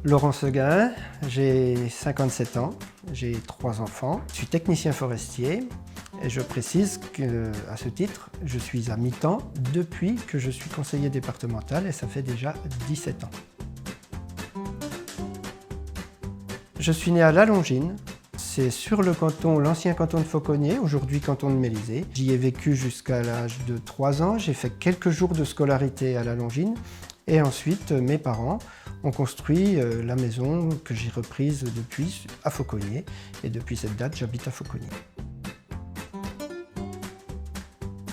Laurent Seguin, j'ai 57 ans, j'ai 3 enfants. Je suis technicien forestier et je précise qu'à ce titre, je suis à mi-temps depuis que je suis conseiller départemental et ça fait déjà 17 ans. Je suis né à La Longine, c'est sur le canton, l'ancien canton de Fauconnier, aujourd'hui canton de Mélisée. J'y ai vécu jusqu'à l'âge de 3 ans, j'ai fait quelques jours de scolarité à La Longine et ensuite mes parents ont construit la maison que j'ai reprise depuis à Fauconnier et depuis cette date j'habite à Fauconnier.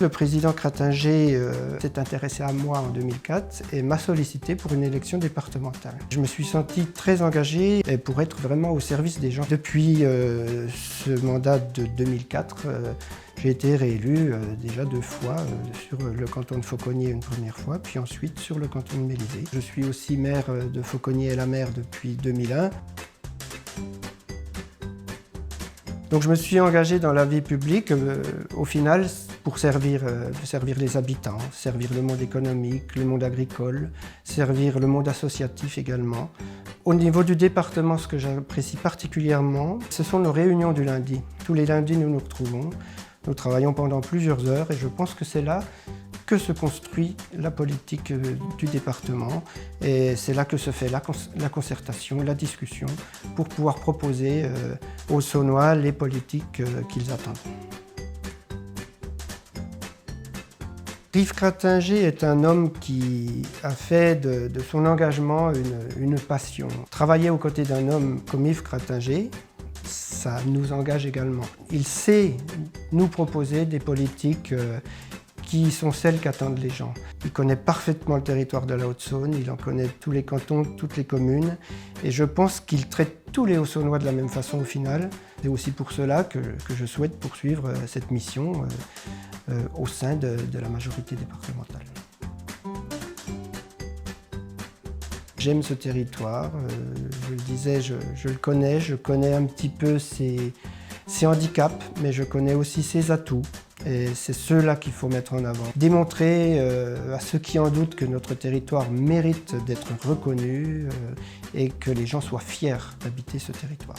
Le président Crattinger s'est intéressé à moi en 2004 et m'a sollicité pour une élection départementale. Je me suis senti très engagé pour être vraiment au service des gens. Depuis ce mandat de 2004, j'ai été réélu déjà 2 fois sur le canton de Fauconnier une première fois, puis ensuite sur le canton de Mélisée. Je suis aussi maire de Fauconnier-et-la-Mer depuis 2001. Donc je me suis engagé dans la vie publique, au final, pour servir les habitants, servir le monde économique, le monde agricole, servir le monde associatif également. Au niveau du département, ce que j'apprécie particulièrement, ce sont nos réunions du lundi. Tous les lundis, nous nous retrouvons, nous travaillons pendant plusieurs heures et je pense que c'est là que se construit la politique du département et c'est là que se fait la concertation, la discussion pour pouvoir proposer aux Saunois les politiques qu'ils attendent. Yves Crattinger est un homme qui a fait de son engagement une passion. Travailler aux côtés d'un homme comme Yves Crattinger, ça nous engage également. Il sait nous proposer des politiques qui sont celles qu'attendent les gens. Il connaît parfaitement le territoire de la Haute-Saône, il en connaît tous les cantons, toutes les communes, et je pense qu'il traite tous les Hauts-Saunois de la même façon au final. C'est aussi pour cela que je souhaite poursuivre cette mission au sein de la majorité départementale. J'aime ce territoire, je le disais, je le connais, je connais un petit peu ses handicaps, mais je connais aussi ses atouts. Et c'est ceux-là qu'il faut mettre en avant. Démontrer à ceux qui en doutent que notre territoire mérite d'être reconnu et que les gens soient fiers d'habiter ce territoire.